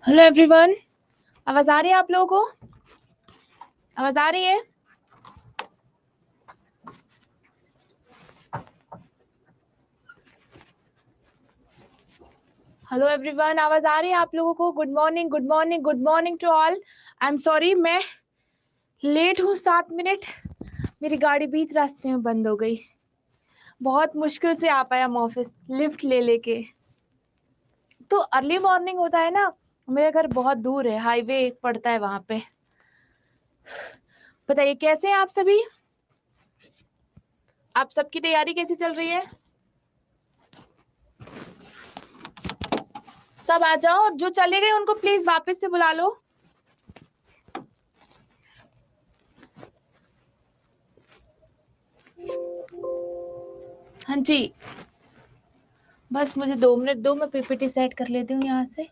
Hello everyone, आवाज आ रही है आप लोगों को? आवाज आ रही है? हेलो एवरीवन, आवाज आ रही है आप लोगों को? Good morning, good morning, good morning to all. I am sorry, मैं लेट हूँ 7 मिनट। मेरी गाड़ी बीच रास्ते में बंद हो गई। बहुत मुश्किल से आ पाया हम ऑफिस लिफ्ट ले लेके। तो अर्ली मॉर्निंग होता है ना, मेरा घर बहुत दूर है, हाईवे पड़ता है वहां पे। बताइए कैसे हैं आप सभी? आप सबकी तैयारी कैसी चल रही है? सब आ जाओ, जो चले गए उनको प्लीज वापस से बुला लो। हाँ जी, बस मुझे 2 मिनट दो, मैं पीपीटी सेट कर लेती हूँ यहाँ से।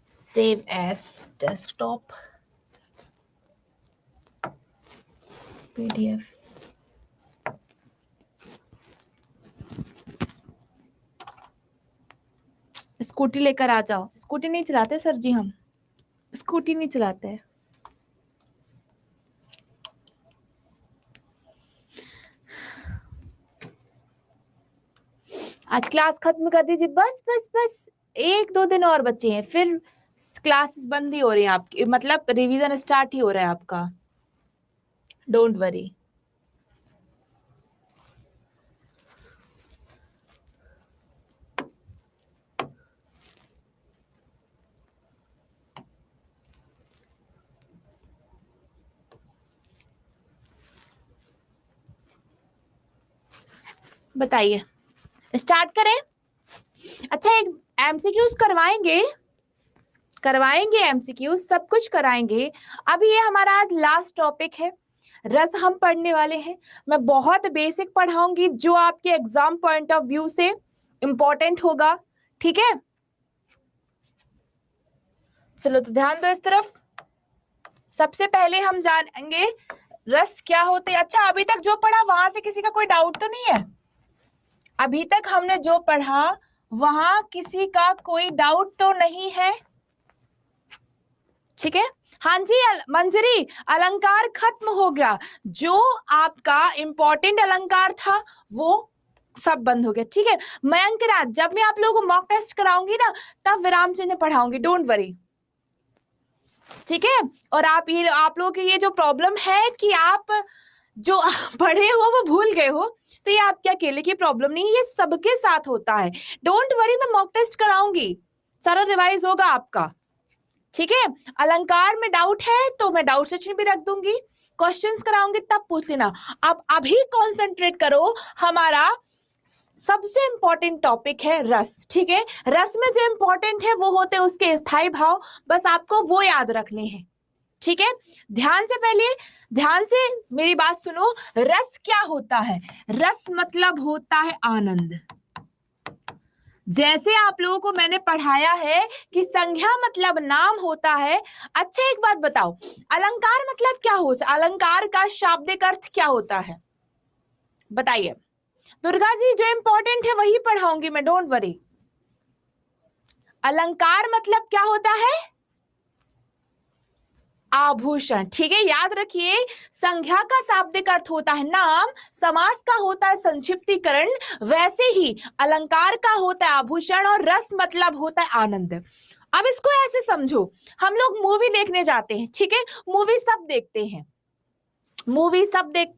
Save as desktop PDF. Scooty लेकर आ जाओ। स्कूटी नहीं चलाते सर जी, हम स्कूटी नहीं चलाते हैं। आज क्लास खत्म कर दीजिए, बस बस बस 1-2 दिन और बचे हैं, फिर क्लासेस बंद ही हो रही हैं आपकी, मतलब रिवीजन स्टार्ट ही हो रहा है आपका। Don't worry. बताइए, स्टार्ट करें? अच्छा, एक एमसीक्यूज करवाएंगे एमसीक्यू, सब कुछ कराएंगे। अभी ये हमारा आज लास्ट टॉपिक है, रस हम पढ़ने वाले हैं। मैं बहुत बेसिक पढ़ाऊंगी जो आपके एग्जाम पॉइंट ऑफ व्यू से इंपॉर्टेंट होगा, ठीक है? चलो तो ध्यान दो इस तरफ। सबसे पहले हम जानेंगे रस क्या होते हैं। अच्छा, अभी तक जो पढ़ा वहां से किसी का कोई डाउट तो नहीं है? अभी तक हमने जो पढ़ा वहां किसी का कोई डाउट तो नहीं है? ठीक है। हाँ जी मंजरी, अलंकार खत्म हो गया। जो आपका इंपॉर्टेंट अलंकार था वो सब बंद हो गया, ठीक है। मयंक राज, जब मैं आप लोगों को मॉक टेस्ट कराऊंगी ना, तब विराम चिन्ह पढ़ाऊंगी, डोंट वरी, ठीक है। और आप लोगों की ये जो प्रॉब्लम है कि आप जो पढ़े हो वो भूल गए हो, तो ये आपके अकेले की प्रॉब्लम नहीं है, ये सबके साथ होता है। डोंट वरी, मैं मॉक टेस्ट कराऊंगी, सारा रिवाइज होगा आपका, ठीक है। अलंकार में डाउट है तो मैं डाउट सेक्शन भी रख दूंगी, क्वेश्चंस कराऊंगी तब पूछ लेना। अब अभी कंसंट्रेट करो, हमारा सबसे इंपॉर्टेंट टॉपिक है रस, ठीक है। रस में जो इंपॉर्टेंट है वो होते हैं उसके स्थायी भाव, बस आपको वो याद रखने हैं, ठीक है। ध्यान से मेरी बात सुनो। रस क्या होता है? रस मतलब होता है आनंद। जैसे आप लोगों को मैंने पढ़ाया है कि संज्ञा मतलब नाम होता है। अच्छा एक बात बताओ, अलंकार मतलब क्या होता है? अलंकार का शाब्दिक अर्थ क्या होता है? बताइए। दुर्गा जी, जो इंपॉर्टेंट है वही पढ़ाऊंगी मैं, डोंट वरी। अलंकार मतलब क्या होता है? आभूषण, ठीक है, याद रखिए। संज्ञा का शाब्दिक अर्थ होता है नाम, समास का होता है संक्षिप्तीकरण, वैसे ही अलंकार का होता है आभूषण, और रस मतलब होता है आनंद। अब इसको ऐसे समझो, हम लोग मूवी देखने जाते हैं, ठीक है, मूवी सब देखते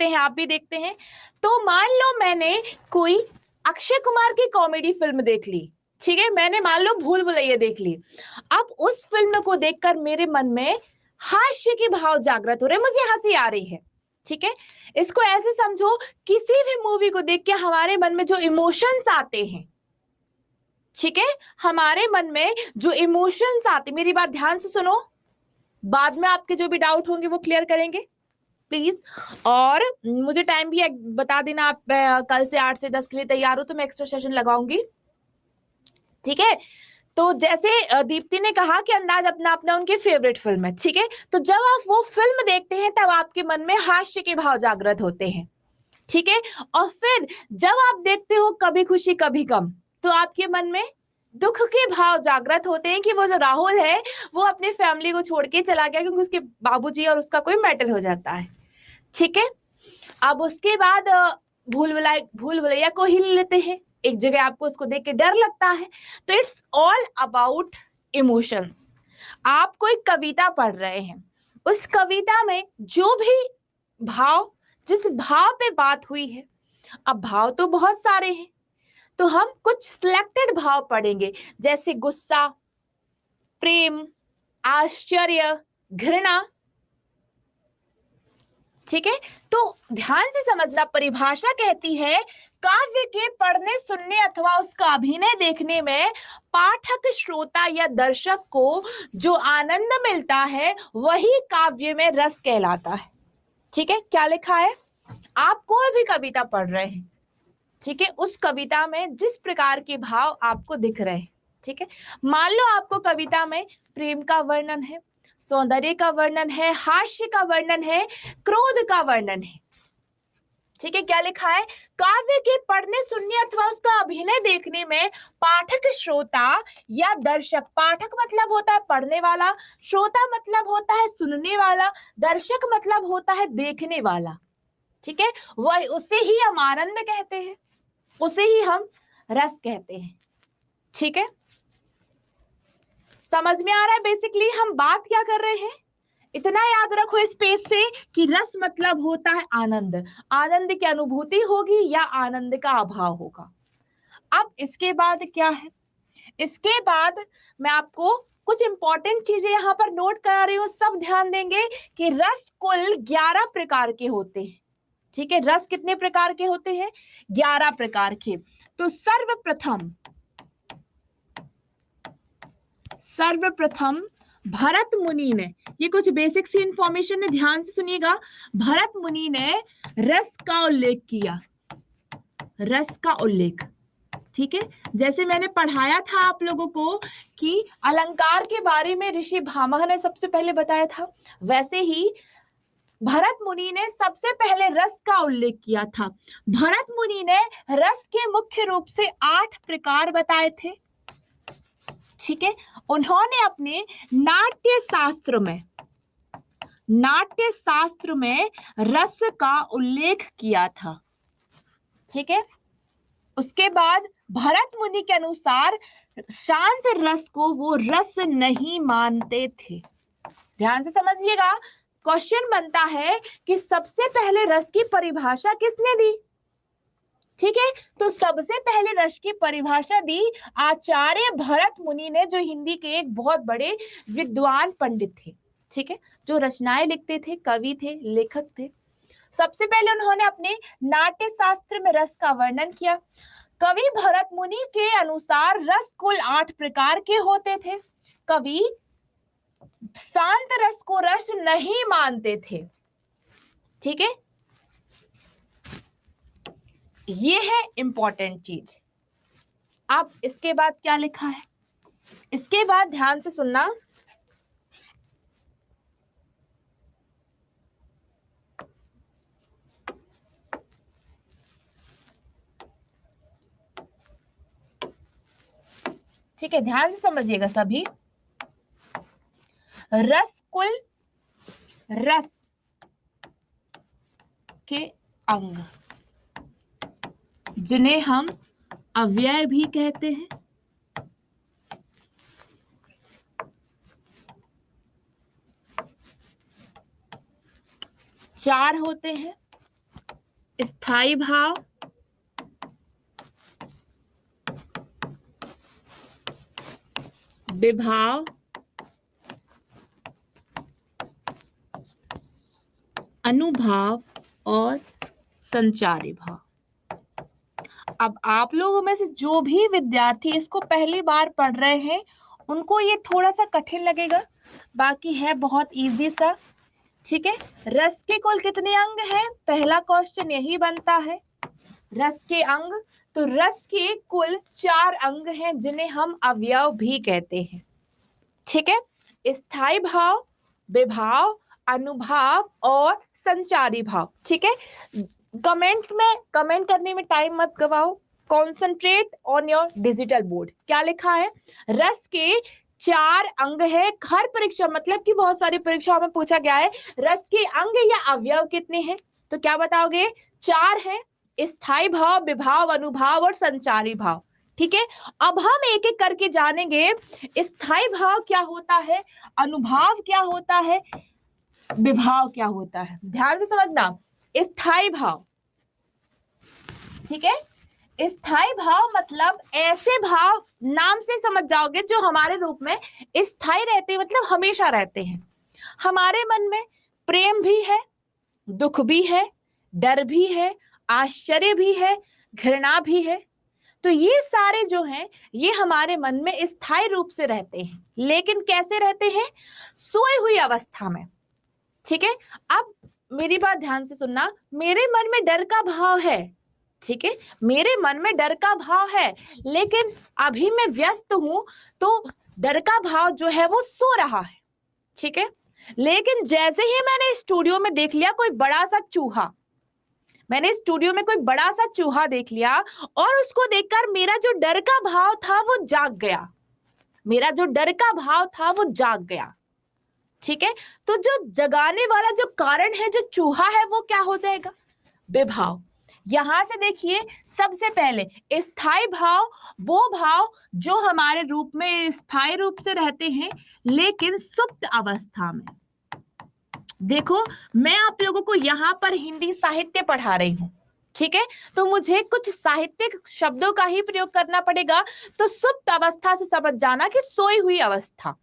हैं, आप भी देखते हैं। तो मान लो मैंने कोई अक्षय कुमार की कॉमेडी फिल्म देख ली, ठीक है, मैंने मान लो भूल भुलैया देख ली। अब उस फिल्म को देखकर मेरे मन में हास्य के भाव जागृत हो रहे, मुझे हंसी आ रही है, ठीक है। इसको ऐसे समझो, किसी भी मूवी को देख के हमारे मन में जो इमोशंस आते हैं, ठीक है, हमारे मन में जो इमोशंस आते, मेरी बात ध्यान से सुनो, बाद में आपके जो भी डाउट होंगे वो क्लियर करेंगे प्लीज। और मुझे टाइम भी बता देना, आप कल से 8 से 10 के लिए तैयार हो तो मैं एक्स्ट्रा सेशन लगाऊंगी, ठीक है। तो जैसे दीप्ति ने कहा कि अंदाज अपना अपना उनकी फेवरेट फिल्म है, ठीक है, तो जब आप वो फिल्म देखते हैं तब आपके मन में हास्य के भाव जागृत होते हैं, ठीक है। और फिर जब आप देखते हो कभी खुशी कभी गम, तो आपके मन में दुख के भाव जागृत होते हैं कि वो जो राहुल है वो अपने फैमिली को छोड़ के चला गया क्योंकि उसके बाबूजी और उसका कोई मैटर हो जाता है। ठीक है, अब उसके बाद भूल भुलैया को ही ले लेते हैं। एक जगह आपको उसको देख के डर लगता है। तो इट्स ऑल अबाउट इमोशंस। आप कोई कविता पढ़ रहे हैं, उस कविता में जो भी भाव, जिस भाव पे बात हुई है, अब भाव तो बहुत सारे हैं, तो हम कुछ सिलेक्टेड भाव पढ़ेंगे, जैसे गुस्सा, प्रेम, आश्चर्य, घृणा। ठीक है, तो ध्यान से समझना, परिभाषा कहती है काव्य के पढ़ने, सुनने अथवा उसका अभिनय देखने में पाठक, श्रोता या दर्शक को जो आनंद मिलता है वही काव्य में रस कहलाता है। ठीक है, क्या लिखा है? आप कोई भी कविता पढ़ रहे हैं, ठीक है, उस कविता में जिस प्रकार के भाव आपको दिख रहे हैं, ठीक है, मान लो आपको कविता में प्रेम का वर्णन है, सौंदर्य का वर्णन है, हास्य का वर्णन है, क्रोध का वर्णन है। ठीक है, क्या लिखा है? काव्य के पढ़ने, सुनने अथवा उसका अभिनय देखने में पाठक, श्रोता या दर्शक, पाठक मतलब होता है पढ़ने वाला, श्रोता मतलब होता है सुनने वाला, दर्शक मतलब होता है देखने वाला। ठीक है, वह उसे ही हम आनंद कहते हैं, उसे ही हम रस कहते हैं। ठीक है, समझ में आ रहा है बेसिकली हम बात क्या कर रहे हैं? इतना याद रखो इस पेज से कि रस मतलब होता है आनंद, आनंद की अनुभूति होगी या आनंद का अभाव होगा। अब इसके बाद क्या है? इसके बाद मैं आपको कुछ इंपॉर्टेंट चीजें यहाँ पर नोट करा रही हूँ, सब ध्यान देंगे कि रस कुल 11 प्रकार के होते हैं। ठीक है, रस कितने प्रकार के होते हैं? 11 प्रकार के। तो सर्वप्रथम भरत मुनि ने, ये कुछ बेसिक सी इंफॉर्मेशन है, ध्यान से सुनिएगा। भरत मुनि ने रस का उल्लेख किया, रस का उल्लेख। ठीक है, जैसे मैंने पढ़ाया था आप लोगों को कि अलंकार के बारे में ऋषि भामह ने सबसे पहले बताया था, वैसे ही भरत मुनि ने सबसे पहले रस का उल्लेख किया था। भरत मुनि ने रस के मुख्य रूप से 8 प्रकार बताए थे। ठीक है, उन्होंने अपने नाट्य शास्त्र में रस का उल्लेख किया था। ठीक है, उसके बाद भरत मुनि के अनुसार शांत रस को वो रस नहीं मानते थे। ध्यान से समझिएगा, क्वेश्चन बनता है कि सबसे पहले रस की परिभाषा किसने दी? ठीक है, तो सबसे पहले रस की परिभाषा दी आचार्य भरत मुनि ने, जो हिंदी के एक बहुत बड़े विद्वान पंडित थे। ठीक है, जो रचनाएं लिखते थे, कवि थे, लेखक थे। सबसे पहले उन्होंने अपने नाट्य शास्त्र में रस का वर्णन किया। कवि भरत मुनि के अनुसार रस कुल 8 प्रकार के होते थे। कवि शांत रस को रस नहीं मानते थे। ठीक है, ये है इंपॉर्टेंट चीज। अब इसके बाद क्या लिखा है? इसके बाद ध्यान से सुनना, ठीक है, ध्यान से समझिएगा सभी। रस के अंग, जिन्हें हम अव्यय भी कहते हैं, चार होते हैं। स्थायी भाव, विभाव, अनुभाव और संचारी भाव। अब आप लोगों में से जो भी विद्यार्थी इसको पहली बार पढ़ रहे हैं उनको ये थोड़ा सा कठिन लगेगा, बाकी है बहुत इजी सा। ठीक है, रस के कुल कितने अंग हैं? पहला क्वेश्चन यही बनता है, रस के अंग। तो रस के कुल 4 अंग हैं जिन्हें हम अवयव भी कहते हैं। ठीक है, स्थायी भाव, विभाव, अनुभाव और संचारी भाव। ठीक है, कमेंट करने में टाइम मत गवाओ, concentrate on your digital board. क्या लिखा है? रस के 4 अंग है। हर परीक्षा, मतलब कि बहुत सारी परीक्षाओं में पूछा गया है रस के अंग या अवयव कितने हैं, तो क्या बताओगे? 4 है। स्थायी भाव, विभाव, अनुभाव और संचारी भाव। ठीक है, अब हम एक एक करके जानेंगे स्थायी भाव क्या होता है, अनुभाव क्या होता है, विभाव क्या होता है। ध्यान से समझना, स्थायी भाव, ठीक है, स्थायी भाव मतलब ऐसे भाव, नाम से समझ जाओगे, जो हमारे रूप में स्थायी रहते हैं, मतलब हमेशा रहते हैं। हमारे मन में प्रेम भी है, दुख भी है, डर भी है, आश्चर्य भी है, घृणा भी है। तो ये सारे जो हैं ये हमारे मन में स्थायी रूप से रहते हैं, लेकिन कैसे रहते हैं? सोई हुई अवस्था में। ठीक है, अब मेरी बात ध्यान से सुनना, मेरे मन में डर का भाव है, ठीक है, मेरे मन में डर का भाव है, लेकिन अभी मैं व्यस्त हूं, तो डर का भाव जो है वो सो रहा है। ठीक है, लेकिन जैसे ही मैंने स्टूडियो में देख लिया कोई बड़ा सा चूहा, मैंने स्टूडियो में कोई बड़ा सा चूहा देख लिया और उसको देखकर मेरा जो डर का भाव था वो जाग गया, मेरा जो डर का भाव था वो जाग गया। ठीक है, तो जो जगाने वाला जो कारण है, जो चूहा है, वो क्या हो जाएगा? विभाव। यहां से देखिए, सबसे पहले स्थायी भाव वो भाव जो हमारे रूप में स्थायी रूप से रहते हैं, लेकिन सुप्त अवस्था में। देखो, मैं आप लोगों को यहां पर हिंदी साहित्य पढ़ा रही हूं, ठीक है, तो मुझे कुछ साहित्यिक शब्दों का ही प्रयोग करना पड़ेगा। तो सुप्त अवस्था से समझ जाना कि सोई हुई अवस्था।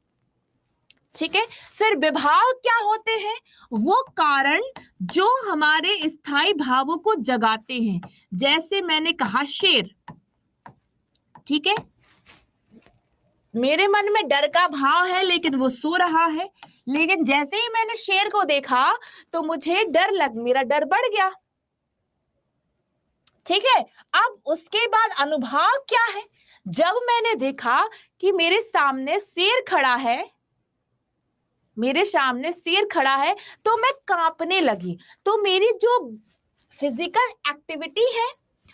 ठीक है, फिर विभाव क्या होते हैं? वो कारण जो हमारे स्थायी भावों को जगाते हैं। जैसे मैंने कहा शेर, ठीक है, मेरे मन में डर का भाव है लेकिन वो सो रहा है, लेकिन जैसे ही मैंने शेर को देखा तो मुझे मेरा डर बढ़ गया। ठीक है, अब उसके बाद अनुभव क्या है? जब मैंने देखा कि मेरे सामने शेर खड़ा है, मेरे सामने शेर खड़ा है, तो मैं कांपने लगी। तो मेरी जो फिजिकल एक्टिविटी है,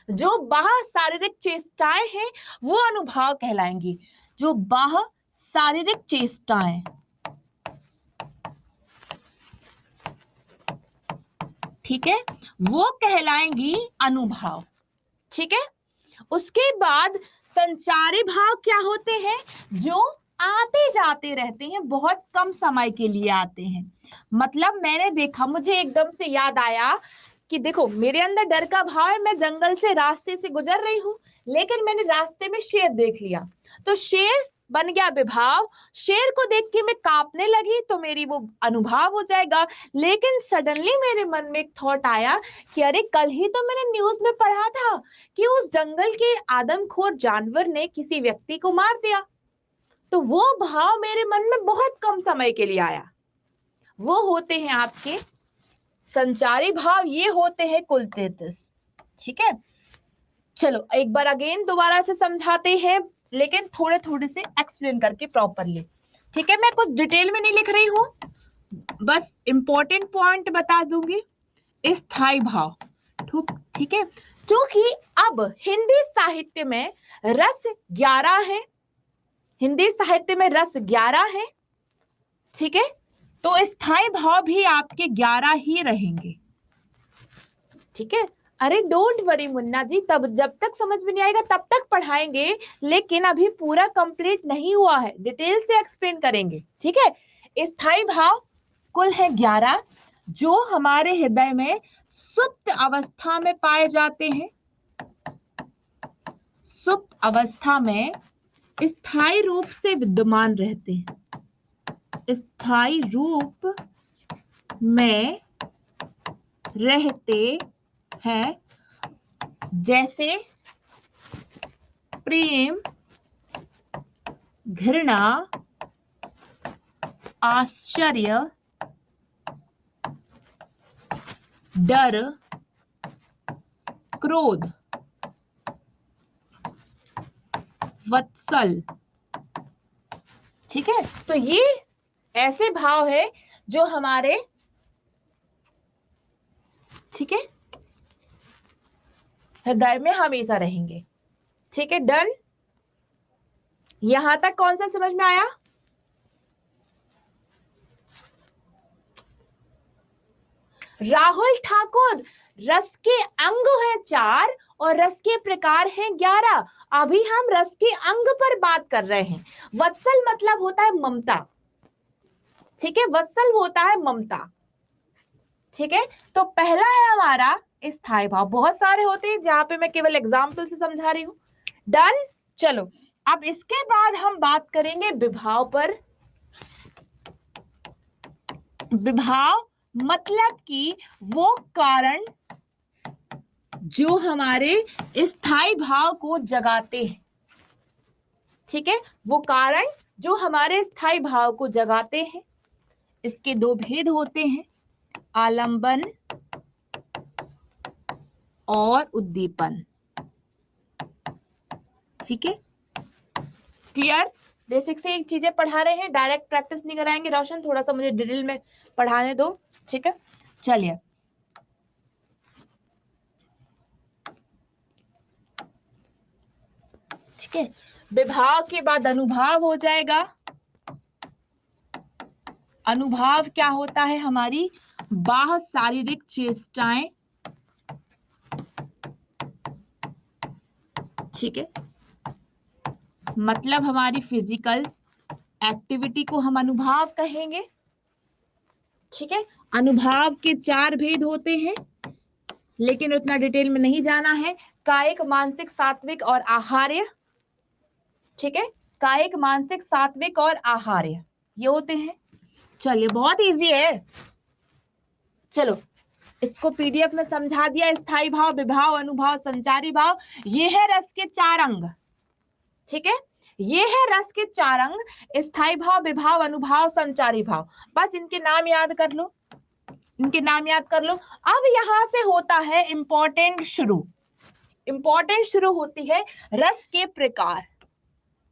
जो बाह्य शारीरिक चेष्टाएं हैं, वो अनुभव कहलाएंगी। जो बाह्य शारीरिक चेष्टाएं, ठीक है, वो कहलाएंगी अनुभव। ठीक है, उसके बाद संचारी भाव क्या होते हैं? जो आते जाते रहते हैं, बहुत कम समय के लिए आते हैं। मतलब मैंने देखा, मुझे एकदम से याद आया कि देखो, मेरे अंदर डर का भाव है, मैं जंगल से रास्ते से गुजर रही हूं, लेकिन मैंने रास्ते में शेर देख लिया, तो शेर बन गया विभाव। शेर को देख के मैं कांपने लगी, तो मेरी वो अनुभव हो जाएगा। लेकिन सडनली मेरे मन में एक थॉट आया कि अरे, कल ही तो मैंने न्यूज में पढ़ा था कि उस जंगल के आदमखोर जानवर ने किसी व्यक्ति को मार दिया। तो वो भाव मेरे मन में बहुत कम समय के लिए आया। वो होते हैं आपके संचारी भाव, ये होते हैं कुल 33। ठीक है, चलो एक बार अगेन दोबारा से समझाते हैं, लेकिन थोड़े थोड़े से एक्सप्लेन करके प्रॉपरली। ठीक है, मैं कुछ डिटेल में नहीं लिख रही हूं, बस इंपॉर्टेंट पॉइंट बता दूंगी। स्थायी भाव, ठीक है, क्योंकि अब हिंदी साहित्य में रस 11 है, हिंदी साहित्य में रस 11 है। ठीक है, तो स्थायी भाव भी आपके 11 ही रहेंगे। ठीक है, अरे डोंट वरी मुन्ना जी, तब जब तक समझ में नहीं आएगा तब तक पढ़ाएंगे, लेकिन अभी पूरा कंप्लीट नहीं हुआ है, डिटेल से एक्सप्लेन करेंगे। ठीक है, स्थायी भाव कुल है 11, जो हमारे हृदय में सुप्त अवस्था में पाए जाते हैं। सुप्त अवस्था में स्थायी रूप से विद्यमान रहते हैं, स्थायी रूप में रहते हैं, जैसे प्रेम, घृणा, आश्चर्य, डर, क्रोध, वत्सल। ठीक है, तो ये ऐसे भाव है जो हमारे, ठीक है, हृदय में हमेशा रहेंगे। ठीक है, डन। यहां तक कौन सा समझ में आया? राहुल ठाकुर, रस के अंग है 4 और रस के प्रकार हैं 11। अभी हम रस के अंग पर बात कर रहे हैं। वत्सल मतलब होता है ममता, ठीक है, वत्सल होता है ममता, ठीक है। तो पहला है हमारा स्थायी भाव, बहुत सारे होते हैं जहां पे मैं केवल एग्जाम्पल से समझा रही हूं। डन। चलो अब इसके बाद हम बात करेंगे विभाव पर। विभाव मतलब कि वो कारण जो हमारे स्थायी भाव को जगाते हैं, ठीक है, वो कारण जो हमारे स्थायी भाव को जगाते हैं। इसके 2 भेद होते हैं, आलंबन और उद्दीपन, ठीक है। क्लियर? बेसिक से एक चीजें पढ़ा रहे हैं, डायरेक्ट प्रैक्टिस नहीं कराएंगे। रोशन थोड़ा सा मुझे डिटेल में पढ़ाने दो, ठीक है। चलिए, ठीक है। विभाव के बाद अनुभाव हो जाएगा। अनुभाव क्या होता है? हमारी बाह्य शारीरिक चेष्टाएं, ठीक है, मतलब हमारी फिजिकल एक्टिविटी को हम अनुभाव कहेंगे, ठीक है। अनुभाव के 4 भेद होते हैं, लेकिन उतना डिटेल में नहीं जाना है। कायिक, मानसिक, सात्विक और आहार्य, ठीक है, कायिक, मानसिक, सात्विक और आहार्य, ये होते हैं। चलिए, बहुत इजी है। चलो इसको पीडीएफ में समझा दिया। स्थायी भाव, विभाव, अनुभाव, संचारी भाव, ये है रस के 4 अंग, ठीक है, ये है रस के 4 अंग, स्थायी भाव, विभाव, अनुभाव, संचारी भाव। बस इनके नाम याद कर लो, इनके नाम याद कर लो। अब यहां से होता है इंपॉर्टेंट शुरू। इंपॉर्टेंट शुरू होती है रस के प्रकार।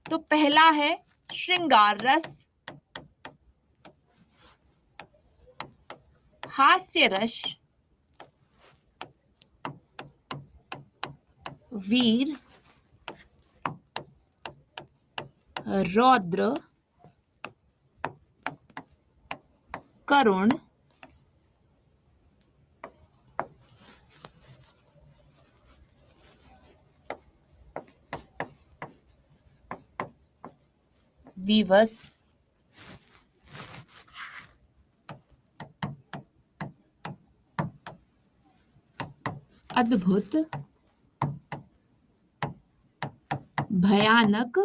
तो पहला है श्रृंगार रस, हास्य रस, वीर, रौद्र, करुण, विवश, अद्भुत, भयानक,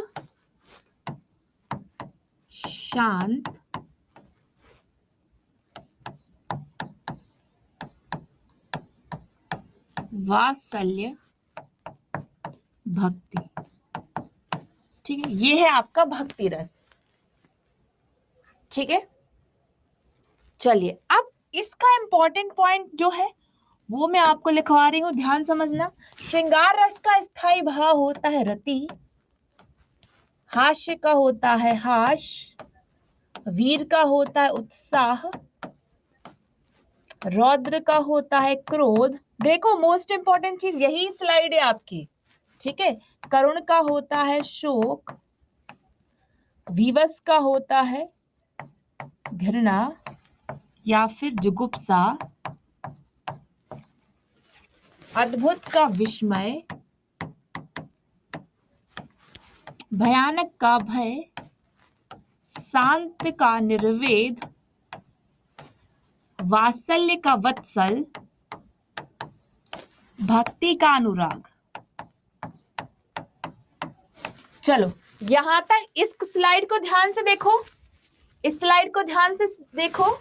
शांत, वात्सल्य, भक्ति, ठीक है। ये है आपका भक्ति रस, ठीक है। चलिए अब इसका इंपॉर्टेंट पॉइंट जो है वो मैं आपको लिखवा रही हूं, ध्यान समझना। श्रृंगार रस का स्थायी भाव होता है रति, हास्य का होता है हास, वीर का होता है उत्साह, रौद्र का होता है क्रोध। देखो मोस्ट इंपॉर्टेंट चीज यही स्लाइड है आपकी, ठीक है। करुण का होता है शोक, विवश का होता है घृणा या फिर जुगुप्सा, अद्भुत का विस्मय, भयानक का भय, शांत का निर्वेद, वात्सल्य का वत्सल, भक्ति का अनुराग। चलो यहां तक इस स्लाइड को ध्यान से देखो, इस स्लाइड को ध्यान से देखो,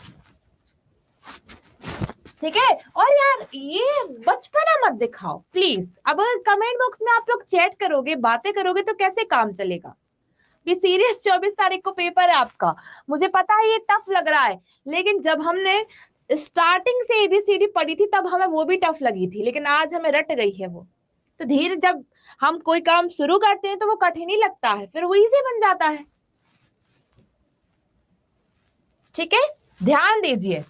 ठीक है। और यार ये बचपना मत दिखाओ प्लीज। अब अगर कमेंट बॉक्स में आप लोग चैट करोगे, बातें करोगे तो कैसे काम चलेगा? भी सीरियस, 24 तारीख को पेपर है आपका। मुझे पता है ये टफ लग रहा है, लेकिन जब हमने स्टार्टिंग से एबीसीडी पढ़ी थी तब हमें वो भी टफ लगी थी, लेकिन आज हमें रट गई है वो। तो धीरे जब हम कोई काम शुरू करते हैं तो वो कठिन ही लगता है, फिर वो इजी बन जाता है, ठीक है। ध्यान दीजिए,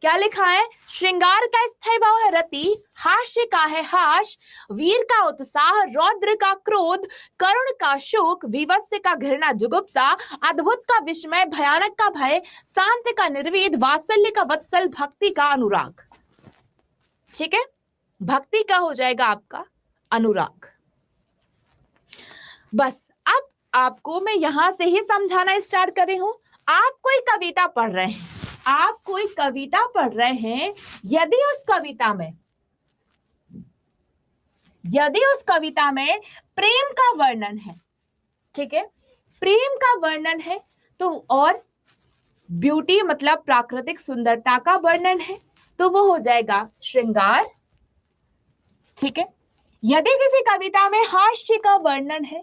क्या लिखा है? श्रृंगार का स्थायी भाव है रति, हास्य का है हाश, वीर का उत्साह, रौद्र का क्रोध, करुण का शोक, विवस्य का घृणा जुगुप्सा, अद्भुत का विस्मय, भयानक का भय, शांत का निर्वेद, वात्सल्य का वत्सल, भक्ति का अनुराग। ठीक है, भक्ति का हो जाएगा आपका अनुराग। बस अब आपको मैं यहां से ही समझाना स्टार्ट कर रही हूं। आप कोई कविता पढ़ रहे हैं, आप कोई कविता पढ़ रहे हैं, यदि उस कविता में प्रेम का वर्णन है, ठीक है, प्रेम का वर्णन है तो, और ब्यूटी मतलब प्राकृतिक सुंदरता का वर्णन है तो वो हो जाएगा श्रृंगार। ठीक है, यदि किसी कविता में हास्य का वर्णन है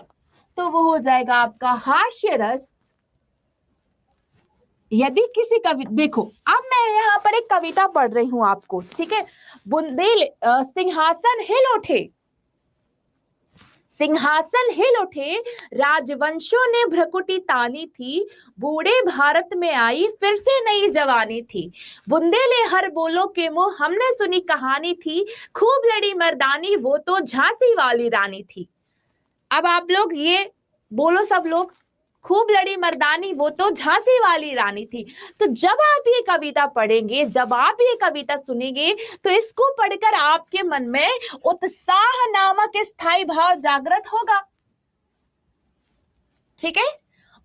तो वो हो जाएगा आपका हास्य रस। यदि किसी देखो अब मैं यहाँ पर एक कविता पढ़ रही हूं आपको, ठीक है, बुंदेल सिंहासन हिल उठे, सिंहासन हिल उठे, राजवंशों ने भ्रकुटी तानी थी, बूढ़े भारत में आई फिर से नई जवानी थी, बुंदेले हर बोलो के मुंह हमने सुनी कहानी थी, खूब लड़ी मर्दानी वो तो झांसी वाली रानी थी। अब आप लोग ये बोलो सब लोग, खूब लड़ी मर्दानी वो तो झांसी वाली रानी थी। तो जब आप ये कविता पढ़ेंगे, जब आप ये कविता सुनेंगे तो इसको पढ़कर आपके मन में उत्साह नामक स्थायी भाव जागृत होगा। ठीक है,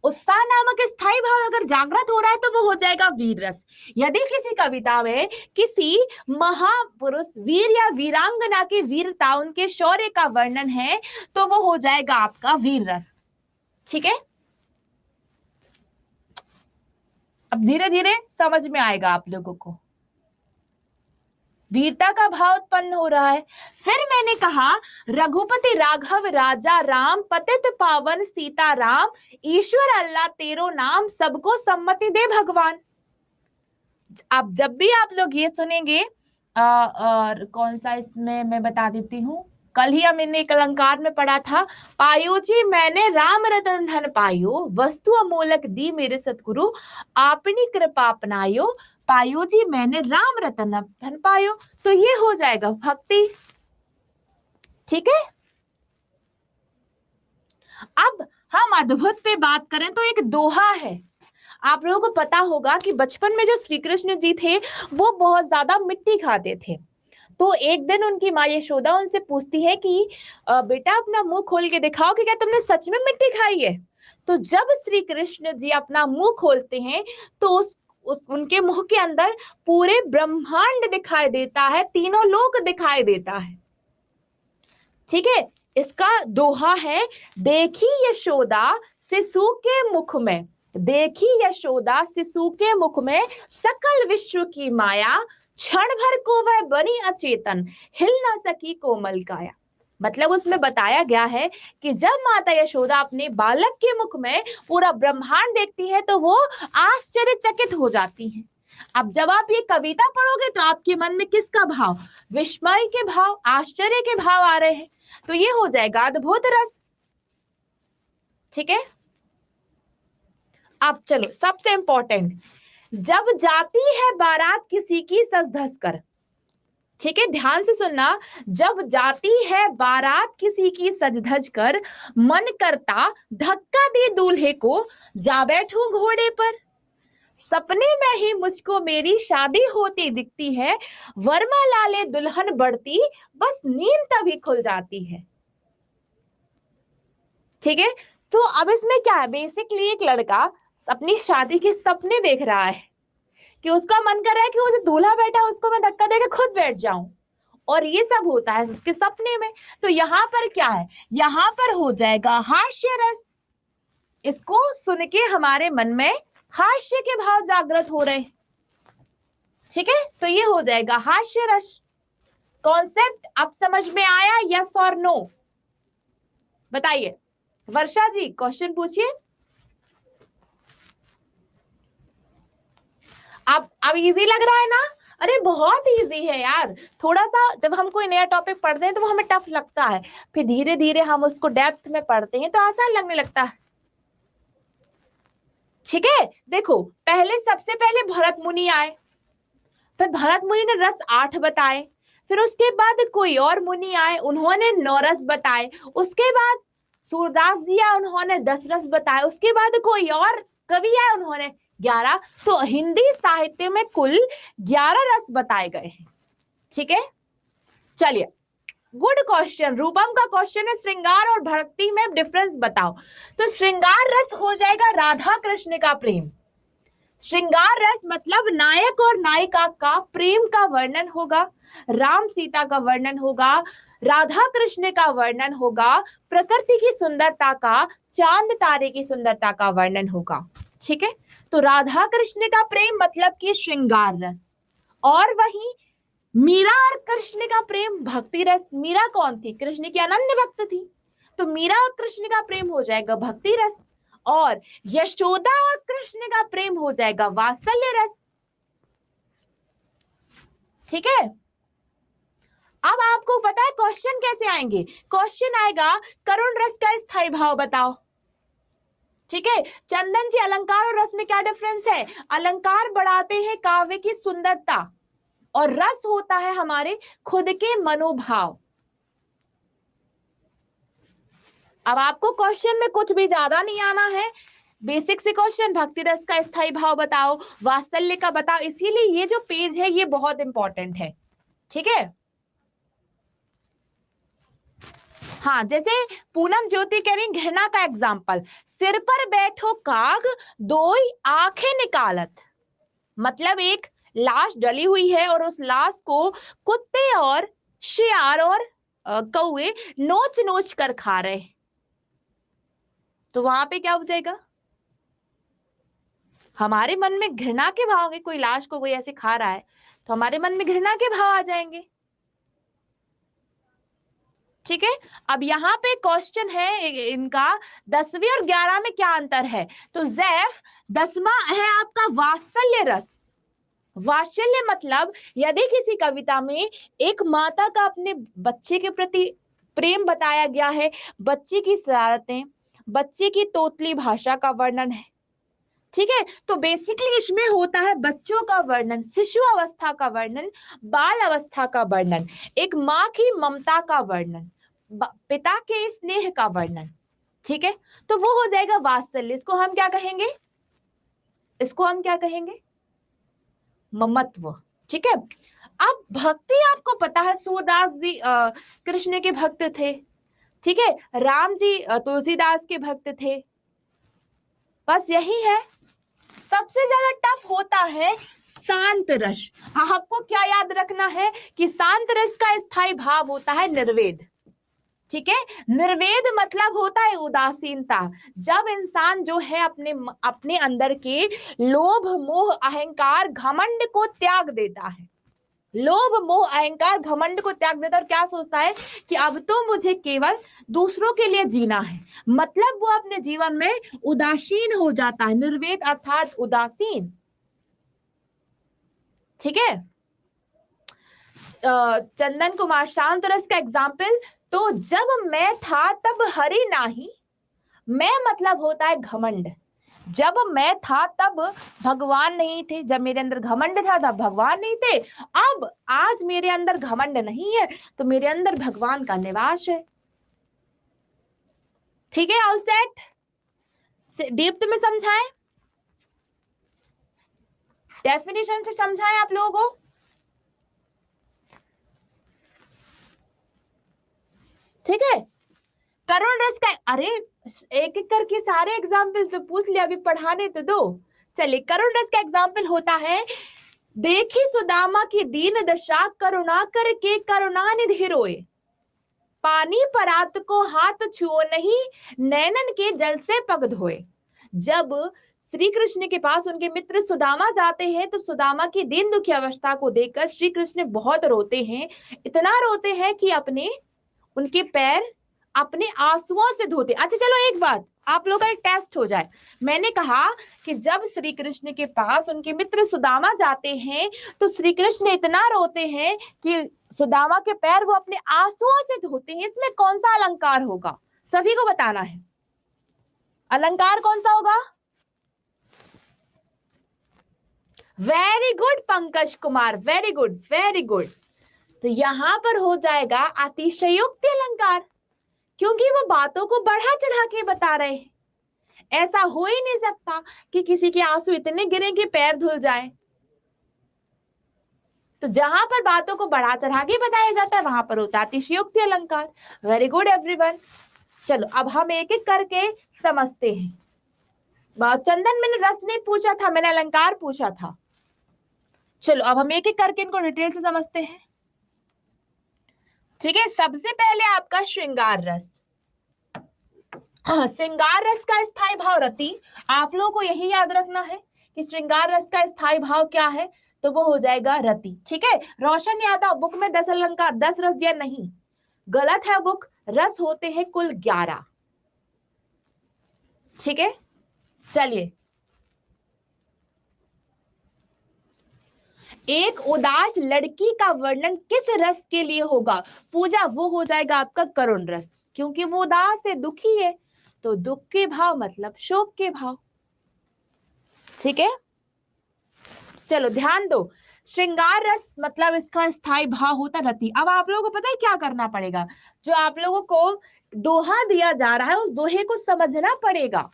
उत्साह नामक स्थायी भाव अगर जागृत हो रहा है तो वो हो जाएगा वीर रस। यदि किसी कविता में किसी महापुरुष वीर या वीरांगना की वीरता, उनके शौर्य का वर्णन है तो वो हो जाएगा आपका वीर रस। ठीक है, अब धीरे धीरे समझ में आएगा आप लोगों को, वीरता का भाव उत्पन्न हो रहा है। फिर मैंने कहा रघुपति राघव राजा राम, पतित पावन सीता राम, ईश्वर अल्लाह तेरो नाम, सबको सम्मति दे भगवान। अब जब भी आप लोग ये सुनेंगे, कौन सा इसमें मैं बता देती हूँ, कल ही हमने एक अलंकार में पढ़ा था, पायो जी मैंने राम रतन धन पायो, वस्तु अमोलक दी मेरे सतगुरु, आपनी कृपा अपनायो, पायो जी मैंने राम रतन धन पायो। तो ये हो जाएगा भक्ति। ठीक है, अब हम अद्भुत पे बात करें तो एक दोहा है। आप लोगों को पता होगा कि बचपन में जो श्री कृष्ण जी थे वो बहुत ज्यादा मिट्टी खाते थे। तो एक दिन उनकी माँ यशोदा उनसे पूछती है कि बेटा अपना मुंह खोल के दिखाओ कि क्या तुमने सच में मिट्टी खाई है। तो जब श्री कृष्ण जी अपना मुंह खोलते हैं तो उनके मुंह के अंदर पूरे ब्रह्मांड दिखाई देता है, तीनों लोक दिखाई देता है। ठीक है, इसका दोहा है, देखी यशोदा शिशु के मुख में, देखी यशोदा शिशु के मुख में सकल विश्व की माया, क्षण भर को वह बनी अचेतन, हिल ना सकी कोमल काया। मतलब उसमें बताया गया है कि जब माता यशोदा अपने बालक के मुख में पूरा ब्रह्मांड देखती है तो वो आश्चर्यचकित हो जाती हैं। अब जब आप ये कविता पढ़ोगे तो आपके मन में किसका भाव, विस्मय के भाव, आश्चर्य के भाव आ रहे हैं, तो ये हो जाएगा अद्भुत रस। ठीक है, अब चलो सबसे इंपॉर्टेंट, जब जाती है बारात किसी की सज धज कर। ठीक है, ध्यान से सुनना, जब जाती है बारात किसी की सज धज कर, मन करता धक्का दे दूल्हे को, जा बैठूं घोड़े पर, सपने में ही मुझको मेरी शादी होती दिखती है, वरमाला ले दुल्हन बढ़ती, बस नींद तभी खुल जाती है। ठीक है, तो अब इसमें क्या है, बेसिकली एक लड़का अपनी शादी के सपने देख रहा है कि उसका मन कर रहा है कि वो जो दूल्हा बैठा है उसको मैं धक्का देकर खुद बैठ जाऊं, और ये सब होता है उसके सपने में। तो यहाँ पर क्या है, यहाँ पर हो जाएगा हास्य रस। इसको सुन के हमारे मन में हास्य के भाव जागृत हो रहे हैं। ठीक है, तो ये हो जाएगा हास्य रस। कॉन्सेप्ट अब समझ में आया, यस और नो बताइए। वर्षा जी क्वेश्चन पूछिए। अब इजी लग रहा है ना? अरे बहुत इजी है यार। थोड़ा सा जब हम कोई नया टॉपिक पढ़ते हैं तो वो हमें टफ लगता है, फिर धीरे धीरे हम उसको डेप्थ में पढ़ते हैं तो आसान लगने लगता है। ठीक है, देखो पहले सबसे पहले भरत मुनि आए, फिर भरत मुनि ने रस 8 बताए, फिर उसके बाद कोई और मुनि आए, उन्होंने 9 रस बताए, उसके बाद सूरदास जी आए, उन्होंने 10 रस बताए, उसके बाद कोई और कवि आए, उन्होंने 11। तो हिंदी साहित्य में कुल 11 रस बताए गए हैं। ठीक है, चलिए, गुड क्वेश्चन। रूपम का क्वेश्चन है श्रृंगार और भक्ति में डिफरेंस बताओ। तो श्रृंगार रस हो जाएगा राधा कृष्ण का प्रेम। श्रृंगार रस मतलब नायक और नायिका का प्रेम का वर्णन होगा, राम सीता का वर्णन होगा, राधा कृष्ण का वर्णन होगा, प्रकृति की सुंदरता का, चांद तारे की सुंदरता का वर्णन होगा। ठीक है, तो राधा कृष्ण का प्रेम मतलब कि श्रृंगार रस। और वही मीरा और कृष्ण का प्रेम भक्ति रस। मीरा कौन थी? कृष्ण की अनन्य भक्त थी, तो मीरा और कृष्ण का प्रेम हो जाएगा भक्ति रस। और यशोदा और कृष्ण का प्रेम हो जाएगा वात्सल्य रस। ठीक है, अब आपको पता है क्वेश्चन कैसे आएंगे? क्वेश्चन आएगा करुण रस का स्थायी भाव बताओ। ठीक है, चंदन जी अलंकार और रस में क्या डिफरेंस है? अलंकार बढ़ाते हैं काव्य की सुंदरता और रस होता है हमारे खुद के मनोभाव। अब आपको क्वेश्चन में कुछ भी ज्यादा नहीं आना है, बेसिक से क्वेश्चन, भक्ति रस का स्थायी भाव बताओ, वात्सल्य का बताओ, इसीलिए ये जो पेज है ये बहुत इंपॉर्टेंट है। ठीक है, हाँ, जैसे पूनम ज्योति कह रही घृणा का एग्जाम्पल, सिर पर बैठो काग दोई आंखें निकालत, मतलब एक लाश डली हुई है और उस लाश को कुत्ते और शियार और कौए नोच नोच कर खा रहे, तो वहां पे क्या हो जाएगा? हमारे मन में घृणा के भाव होंगे, कोई लाश को कोई ऐसे खा रहा है तो हमारे मन में घृणा के भाव आ जाएंगे। ठीक है, अब यहाँ पे क्वेश्चन है इनका 10वीं और 11 में क्या अंतर है? तो जैफ 10वां है आपका वात्सल्य रस। वात्सल्य मतलब यदि किसी कविता में एक माता का अपने बच्चे के प्रति प्रेम बताया गया है, बच्चे की शरारतें, बच्चे की तोतली भाषा का वर्णन है। ठीक है, तो बेसिकली इसमें होता है बच्चों का वर्णन, शिशु अवस्था का वर्णन, बाल अवस्था का वर्णन, एक माँ की ममता का वर्णन, पिता के स्नेह का वर्णन। ठीक है, तो वो हो जाएगा वात्सल्य। इसको हम क्या कहेंगे? इसको हम क्या कहेंगे? ममत्व। ठीक है, अब भक्ति आपको पता है सूरदास जी कृष्ण के भक्त थे। ठीक है, राम जी तुलसीदास के भक्त थे। बस यही है, सबसे ज्यादा टफ होता है शांत रस। आपको क्या याद रखना है कि शांत रस का स्थायी भाव होता है निर्वेद। ठीक है, निर्वेद मतलब होता है उदासीनता, जब इंसान जो है अपने अंदर के लोभ मोह अहंकार घमंड को त्याग देता है, लोभ मोह अहंकार घमंड को त्याग देता है और क्या सोचता है कि अब तो मुझे केवल दूसरों के लिए जीना है, मतलब वो अपने जीवन में उदासीन हो जाता है। निर्वेद अर्थात उदासीन। ठीक है, चंदन कुमार शांत रस का एग्जाम्पल, तो जब मैं था तब हरि नाही, मैं मतलब होता है घमंड, जब मैं था तब भगवान नहीं थे, जब मेरे अंदर घमंड था तब भगवान नहीं थे, अब आज मेरे अंदर घमंड नहीं है तो मेरे अंदर भगवान का निवास है। ठीक है, ऑल सेट? डीप्थ में समझाएं, डेफिनेशन से समझाएं आप लोगों को? ठीक है, करुण रस का, अरे एक एक करके सारे एग्जाम्पल तो पूछ लिया, अभी पढ़ाने तो दो। चलिए, करुण रस का एग्जाम्पल होता है, देखी सुदामा की दीन दशा करुणा करके करुणा निधि रोए, पानी परात को हाथ छुओ नहीं, नैनन के जल से पग धोए। जब श्री कृष्ण के पास उनके मित्र सुदामा जाते हैं तो सुदामा की दीन दुखी अवस्था को देखकर श्री कृष्ण बहुत रोते हैं, इतना रोते हैं कि अपने उनके पैर अपने आंसुओं से धोते। अच्छा चलो, एक बात आप लोग का एक टेस्ट हो जाए। मैंने कहा कि जब श्री कृष्ण के पास उनके मित्र सुदामा जाते हैं तो श्री कृष्ण इतना रोते हैं कि सुदामा के पैर वो अपने आंसुओं से धोते हैं। इसमें कौन सा अलंकार होगा? सभी को बताना है, अलंकार कौन सा होगा? Very good Pankaj Kumar, very good very good. तो यहां पर हो जाएगा अतिशयोक्ति अलंकार, क्योंकि वो बातों को बढ़ा चढ़ा के बता रहे हैं। ऐसा हो ही नहीं सकता कि किसी के आंसू इतने गिरे कि पैर धुल जाए। तो जहां पर बातों को बढ़ा चढ़ा के बताया जाता है वहां पर होता है अतिशयोक्ति अलंकार। Very good everyone. चलो अब हम एक एक करके समझते हैं। चंदन, मैंने रस नहीं पूछा था, मैंने अलंकार पूछा था। चलो अब हम एक एक करके इनको डिटेल से समझते हैं। ठीक है, सबसे पहले आपका श्रृंगार रस। श्रृंगार रस का स्थायी भाव रति। आप लोगों को यही याद रखना है कि श्रृंगार रस का स्थायी भाव क्या है, तो वो हो जाएगा रति। ठीक है, रोशन यादव, बुक में 10 अलंकार 10 रस दिया नहीं, गलत है बुक, रस होते हैं कुल 11। ठीक है, चलिए। एक उदास लड़की का वर्णन किस रस के लिए होगा? पूजा, वो हो जाएगा आपका करुण रस, क्योंकि वो उदास है, दुखी है, तो दुख के भाव मतलब शोक के भाव। ठीक है, चलो ध्यान दो, श्रृंगार रस मतलब इसका स्थायी भाव होता रति। अब आप लोगों को पता है क्या करना पड़ेगा? जो आप लोगों को दोहा दिया जा रहा है उस दोहे को समझना पड़ेगा।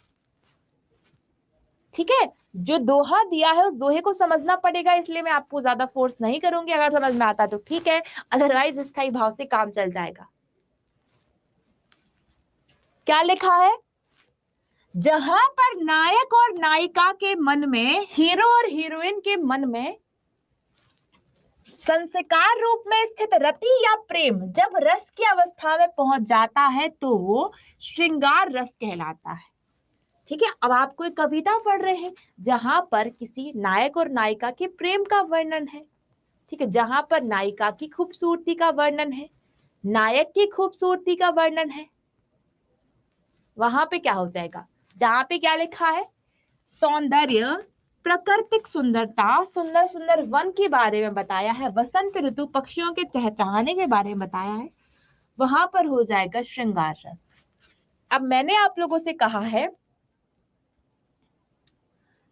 ठीक है, जो दोहा दिया है उस दोहे को समझना पड़ेगा, इसलिए मैं आपको ज्यादा फोर्स नहीं करूंगी। अगर समझ में आता तो ठीक है, अदरवाइज स्थायी भाव से काम चल जाएगा। क्या लिखा है? जहां पर नायक और नायिका के मन में, हीरो और हीरोइन के मन में संस्कार रूप में स्थित रति या प्रेम जब रस की अवस्था में पहुंच जाता है तो वो श्रृंगार रस कहलाता है। ठीक है, अब आप कोई कविता पढ़ रहे हैं जहां पर किसी नायक और नायिका के प्रेम का वर्णन है। ठीक है, जहां पर नायिका की खूबसूरती का वर्णन है, नायक की खूबसूरती का वर्णन है, वहां पे क्या हो जाएगा? जहां पे क्या लिखा है? सौंदर्य, प्राकृतिक सुंदरता, सुंदर सुंदर वन के बारे में बताया है, वसंत ऋतु, पक्षियों के चहचहाने के बारे में बताया है, वहां पर हो जाएगा श्रृंगार रस। अब मैंने आप लोगों से कहा है,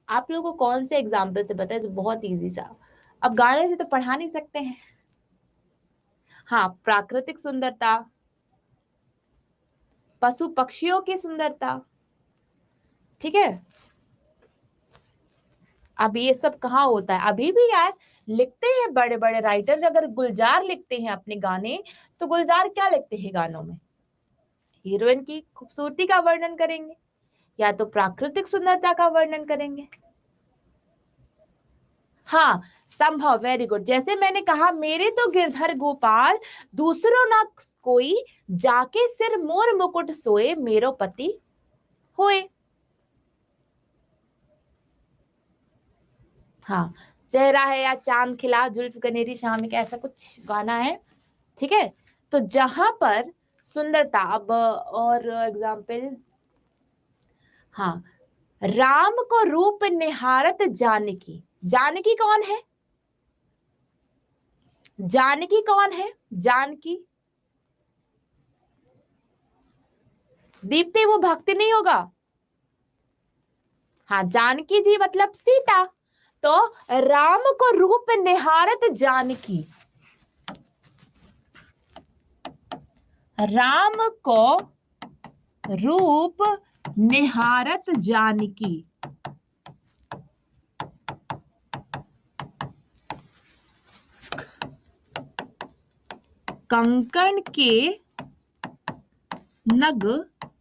आप लोगों को कौन से एग्जाम्पल से बताया जो बहुत इजी सा, अब गाने से तो पढ़ा नहीं सकते हैं। हाँ, प्राकृतिक सुंदरता, पशु पक्षियों की सुंदरता। ठीक है, अब ये सब कहाँ होता है? अभी भी यार लिखते हैं बड़े बड़े राइटर, अगर गुलजार लिखते हैं अपने गाने तो गुलजार क्या लिखते हैं गानों में? हीरोइन की खूबसूरती का वर्णन करेंगे या तो प्राकृतिक सुंदरता का वर्णन करेंगे। हाँ, संभव, वेरी गुड। जैसे मैंने कहा, मेरे तो गिरधर गोपाल दूसरों ना कोई, जाके सिर मोर मुकुट सोए मेरो पति होए। हाँ, चेहरा है या चांद खिला, जुल्फ कनेरी शाम का, ऐसा कुछ गाना है। ठीक है, तो जहां पर सुंदरता, अब और एग्जाम्पल, हाँ, राम को रूप निहारत जानकी। जानकी कौन है? जानकी कौन है? जानकी, दीप्ति, वो भक्ति नहीं होगा। हाँ, जानकी जी मतलब सीता। तो राम को रूप निहारत जानकी, राम को रूप निहारत जानकी। कंकण के नग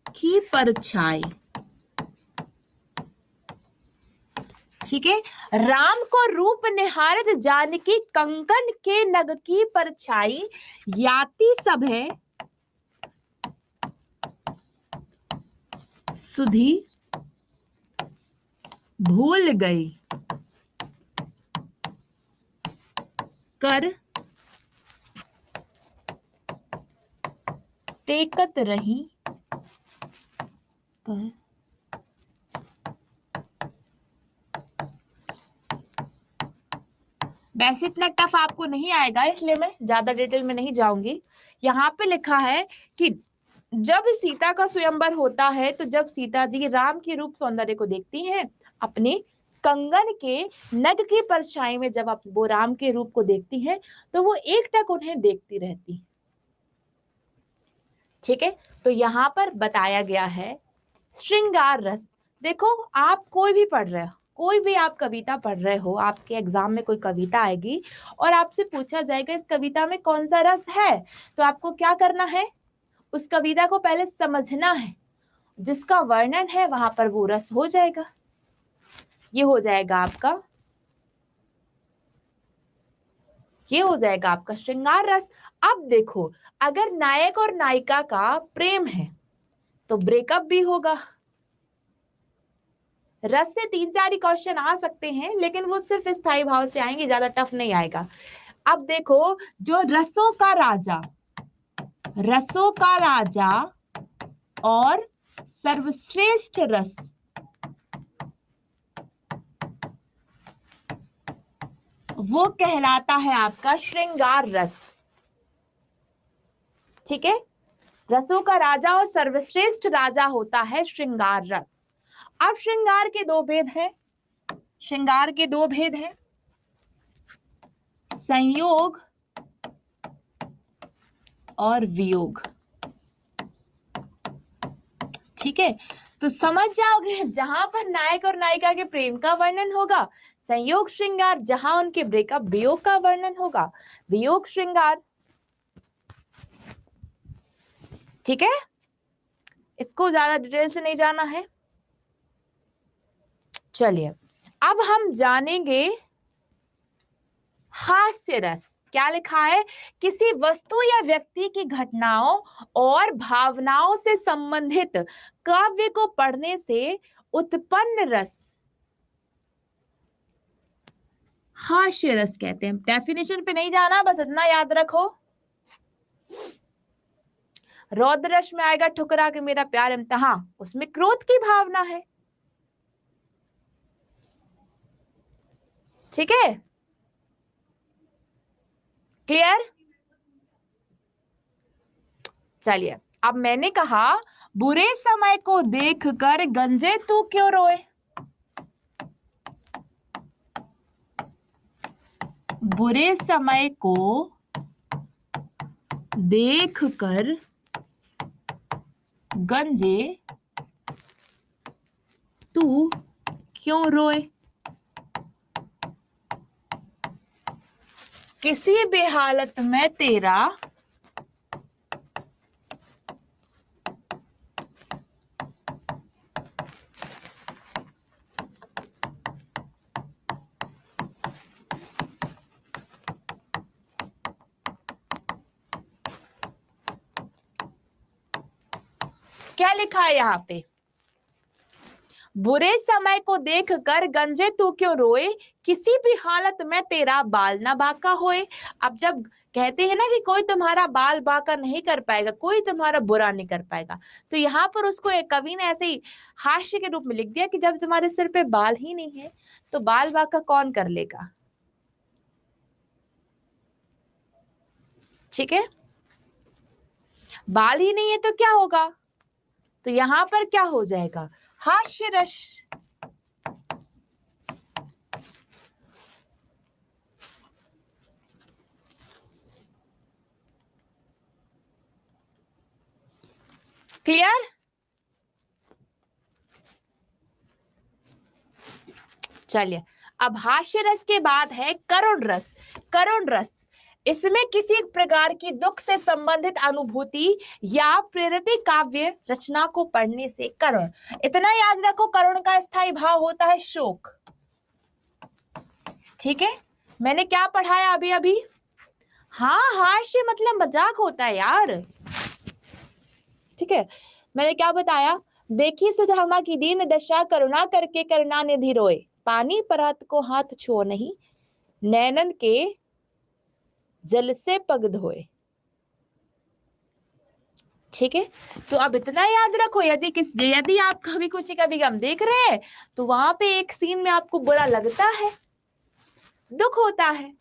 की परछाई। ठीक है, राम को रूप निहारत जानकी, कंकण के नग की परछाई, याति सब है सुधी भूल गई, कर तेकत रही पर। वैसे इतना टफ आपको नहीं आएगा, इसलिए मैं ज्यादा डिटेल में नहीं जाऊंगी। यहाँ पे लिखा है कि जब सीता का स्वयंवर होता है तो जब सीता जी राम के रूप सौंदर्य को देखती हैं, अपने कंगन के नग की परछाई में जब आप वो राम के रूप को देखती हैं तो वो एकटक उन्हें देखती रहती। ठीक है, तो यहाँ पर बताया गया है श्रृंगार रस। देखो आप कोई भी पढ़ रहे हो, कोई भी आप कविता पढ़ रहे हो, आपके एग्जाम में कोई कविता आएगी और आपसे पूछा जाएगा इस कविता में कौन सा रस है, तो आपको क्या करना है, उस कविता को पहले समझना है, जिसका वर्णन है वहां पर वो रस हो जाएगा। ये हो जाएगा आपका, ये हो जाएगा आपका श्रृंगार रस। अब देखो अगर नायक और नायिका का प्रेम है तो ब्रेकअप भी होगा। रस से 3-4 ही क्वेश्चन आ सकते हैं, लेकिन वो सिर्फ स्थायी भाव से आएंगे, ज्यादा टफ नहीं आएगा। अब देखो जो रसों का राजा, रसों का राजा और सर्वश्रेष्ठ रस, वो कहलाता है आपका श्रृंगार रस। ठीक है, रसों का राजा और सर्वश्रेष्ठ राजा होता है श्रृंगार रस। अब श्रृंगार के दो भेद हैं, श्रृंगार के दो भेद हैं, संयोग और वियोग। ठीक है, तो समझ जाओगे जहां पर नायक और नायिका के प्रेम का वर्णन होगा संयोग श्रृंगार, जहां उनके ब्रेकअप वियोग का वर्णन होगा वियोग श्रृंगार। ठीक है, इसको ज्यादा डिटेल से नहीं जाना है। चलिए अब हम जानेंगे हास्य रस। क्या लिखा है, किसी वस्तु या व्यक्ति की घटनाओं और भावनाओं से संबंधित काव्य को पढ़ने से उत्पन्न रस हास्य रस कहते हैं। डेफिनेशन पे नहीं जाना, बस इतना याद रखो। रौद्र रस में आएगा ठुकरा के मेरा प्यार इम्तिहान, उसमें क्रोध की भावना है। ठीक है, क्लियर। चलिए अब मैंने कहा बुरे समय को देखकर गंजे तू क्यों रोए, बुरे समय को देखकर गंजे तू क्यों रोए, किसी भी हालत में तेरा क्या लिखा है यहाँ पे, बुरे समय को देखकर गंजे तू क्यों रोए, किसी भी हालत में तेरा बाल ना बांका होए। अब जब कहते हैं ना कि कोई तुम्हारा बाल बांका नहीं कर पाएगा, कोई तुम्हारा बुरा नहीं कर पाएगा, तो यहाँ पर उसको एक कवि ने ऐसे ही हास्य के रूप में लिख दिया कि जब तुम्हारे सिर पे बाल ही नहीं है तो बाल बांका कौन कर लेगा। ठीक है, बाल ही नहीं है तो क्या होगा, तो यहां पर क्या हो जाएगा, हास्य रस। क्लियर। चलिए अब हास्य रस के बाद है करुण रस। करुण रस, इसमें किसी प्रकार की दुख से संबंधित अनुभूति या प्रेरित काव्य रचना को पढ़ने से करुण। इतना याद रखो करुण का स्थायी भाव होता है शोक। ठीक है, मैंने क्या पढ़ाया अभी अभी, हाँ हास्य मतलब मजाक होता है यार। ठीक है, मैंने क्या बताया, देखी सुधामा की दीन दशा करुणा करके करुणानिधि रोए, पानी परत को हाथ छुओ नहीं, नैनन के जल से पग धोए। ठीक है, तो अब इतना याद रखो, यदि आप कभी कुछ का भी गम देख रहे हैं तो वहां पे एक सीन में आपको बुरा लगता है, दुख होता है।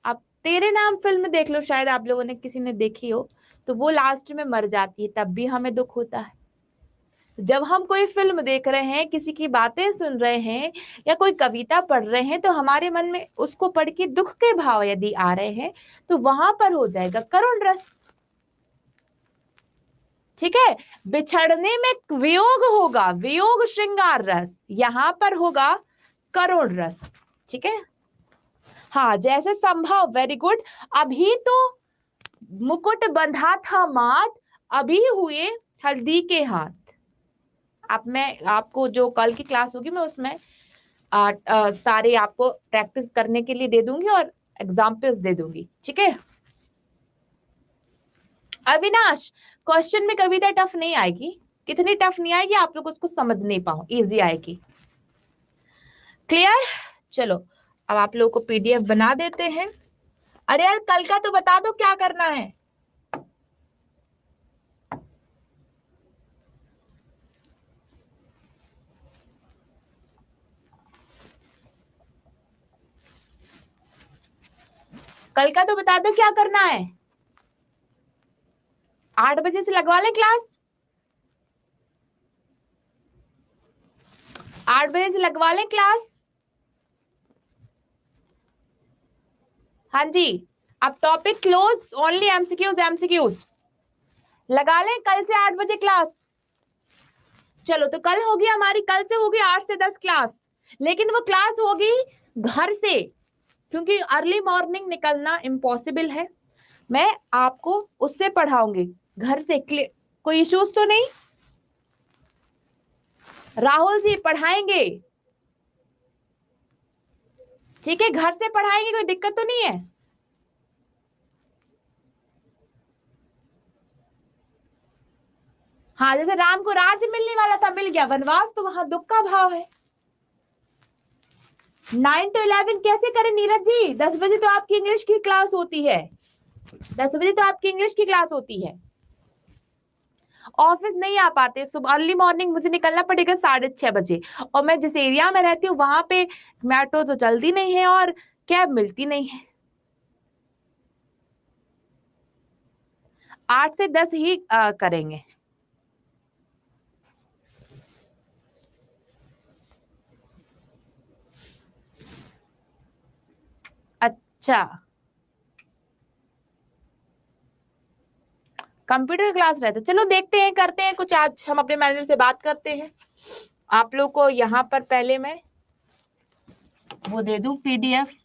अब तेरे नाम फिल्म देख लो, शायद आप लोगों ने किसी ने देखी हो, तो वो लास्ट में मर जाती है तब भी हमें दुख होता है। जब हम कोई फिल्म देख रहे हैं, किसी की बातें सुन रहे हैं या कोई कविता पढ़ रहे हैं, तो हमारे मन में उसको पढ़ के दुख के भाव यदि आ रहे हैं तो वहां पर हो जाएगा करुण रस। ठीक है, बिछड़ने में वियोग होगा, वियोग श्रृंगार रस, यहां पर होगा करुण रस। ठीक है, हाँ जैसे संभव, वेरी गुड। अभी तो मुकुट बंधा था माथ, अभी हुए हल्दी के हाथ। अब मैं आपको जो कल की क्लास होगी मैं उसमें सारे आपको प्रैक्टिस करने के लिए दे दूंगी और एग्जाम्पल्स दे दूंगी। ठीक है अविनाश, क्वेश्चन में कविता टफ नहीं आएगी। कितनी टफ नहीं आएगी, आप लोग उसको समझ नहीं पाओ, इजी आएगी। क्लियर? चलो अब आप लोगों को पीडीएफ बना देते हैं। अरे यार कल का तो बता दो क्या करना है। कल का तो बता दो क्या करना है। 8 बजे से लगवा लें क्लास, 8 बजे से लगवा लें क्लास। हाँ जी, अब topic close, only MCQs, MCQs लगा लें। कल से 8 बजे क्लास। चलो तो कल होगी हमारी, कल से होगी 8 से 10 क्लास, लेकिन वो क्लास होगी घर से, क्योंकि अर्ली मॉर्निंग निकलना इम्पॉसिबल है। मैं आपको उससे पढ़ाऊंगी घर से। कोई इश्यूज तो नहीं? राहुल जी पढ़ाएंगे, ठीक है घर से पढ़ाएंगे, कोई दिक्कत तो नहीं है? हाँ जैसे राम को राज्य मिलने वाला था, मिल गया, वनवास तो वहां दुख का भाव है। 9 to 11 कैसे करें नीरज जी? 10 बजे तो आपकी इंग्लिश की क्लास होती है, 10 बजे तो आपकी इंग्लिश की क्लास होती है। ऑफिस नहीं आ पाते, सुबह अर्ली मॉर्निंग मुझे निकलना पड़ेगा 6:30 बजे, और मैं जिस एरिया में रहती हूँ वहां पे मेट्रो तो जल्दी नहीं है और कैब मिलती नहीं है। 8 से 10 ही करेंगे। अच्छा कंप्यूटर क्लास रहता, चलो देखते हैं, करते हैं कुछ। आज हम अपने मैनेजर से बात करते हैं। आप लोग को यहाँ पर पहले मैं वो दे दूं पीडीएफ।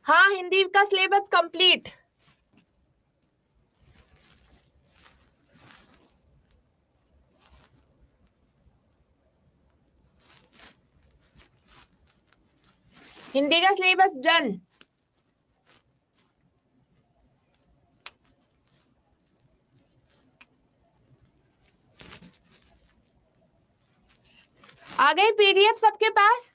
हाँ हिंदी का सिलेबस कंप्लीट। हिंदी का सिलेबस डन। आ गई पीडीएफ सबके पास?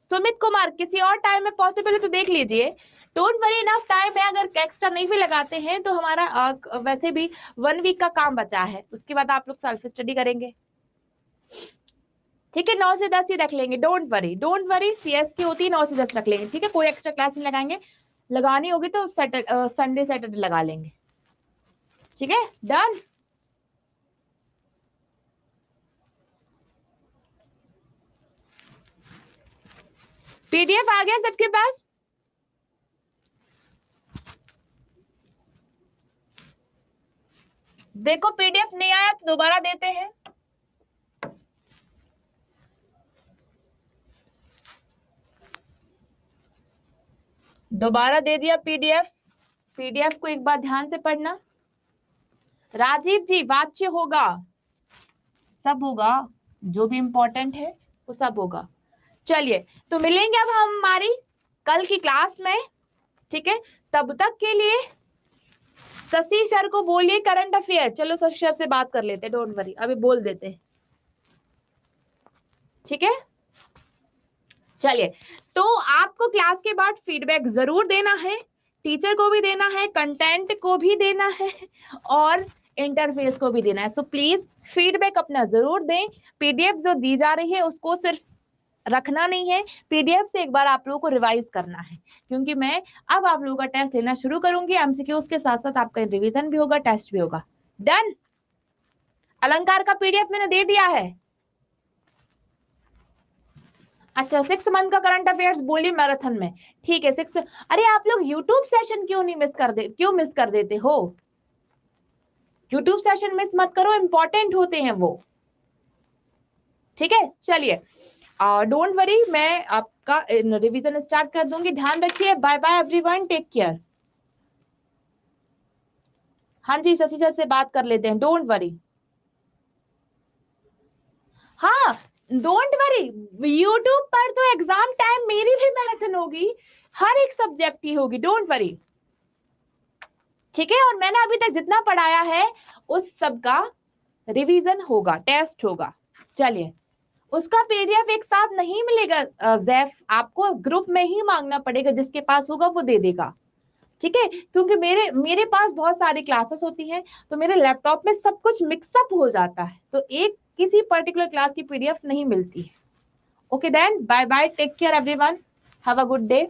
सुमित कुमार किसी और टाइम में पॉसिबल है तो देख लीजिए। डोंट वरी, इनफ टाइम है। अगर एक्स्ट्रा नहीं भी लगाते हैं तो हमारा वैसे भी 1 वीक का काम बचा है, उसके बाद आप लोग सेल्फ स्टडी करेंगे। ठीक है 9 से 10 ही रख लेंगे, don't worry, don't worry. CS की होती है 9 से 10 रख लेंगे, ठीक है कोई एक्स्ट्रा क्लास नहीं लगाएंगे। लगानी होगी तो संडे सैटरडे लगा लेंगे। ठीक है डन। पीडीएफ आ गया सबके पास? देखो पीडीएफ नहीं आया तो दोबारा देते हैं। दोबारा दे दिया पीडीएफ, पीडीएफ को एक बार ध्यान से पढ़ना। राजीव जी वाच्य होगा, सब होगा, जो भी इंपॉर्टेंट है वो सब होगा। चलिए तो मिलेंगे अब हम हमारी कल की क्लास में, ठीक है। तब तक के लिए शशि सर को बोलिए करंट अफेयर। चलो शशि सर से बात कर लेते, डोंट वरी, अभी बोल देते, ठीक है। चलिए तो आपको क्लास के बाद फीडबैक जरूर देना है, टीचर को भी देना है, कंटेंट को भी देना है और इंटरफेस को भी देना है। सो प्लीज फीडबैक अपना जरूर दें। पीडीएफ जो दी जा रही है उसको सिर्फ रखना नहीं है, पीडीएफ से एक बार आप लोगों को रिवाइज करना है, क्योंकि मैं अब आप लोगों का टेस्ट लेना शुरू करूंगी। एमसीक्यूज के साथ साथ आपका रिवीजन भी होगा, टेस्ट भी होगा। डन। अलंकार का पीडीएफ मैंने दे दिया है। अच्छा 6 मंथ का करंट अफेयर्स बोलिए मैराथन में, ठीक है 6। अरे आप लोग यूट्यूब सेशन क्यों मिस कर देते हो? यूट्यूब सेशन मिस मत करो, इंपॉर्टेंट होते हैं वो, ठीक है। चलिए डोंट वरी, मैं आपका रिवीजन स्टार्ट कर दूंगी। ध्यान रखिए, bye bye everyone, take care. हाँ जी शशि सर से बात कर लेते हैं, डोंट वरी। हाँ डोंट वरी, यूट्यूब पर तो एग्जाम टाइम मेरी भी मैराथन होगी, हर एक सब्जेक्ट की होगी, डोंट वरी, ठीक है। और मैंने अभी तक जितना पढ़ाया है उस सब का रिवीजन होगा, टेस्ट होगा। चलिए उसका पीडीएफ एक साथ नहीं मिलेगा जैफ, आपको ग्रुप में ही मांगना पड़ेगा, जिसके पास होगा वो दे देगा, ठीक है। क्योंकि मेरे पास बहुत सारी क्लासेस होती हैं, तो मेरे लैपटॉप में सब कुछ मिक्सअप हो जाता है, तो एक किसी पर्टिकुलर क्लास की पीडीएफ नहीं मिलती है। Okay then, bye bye, take care everyone, have a good day.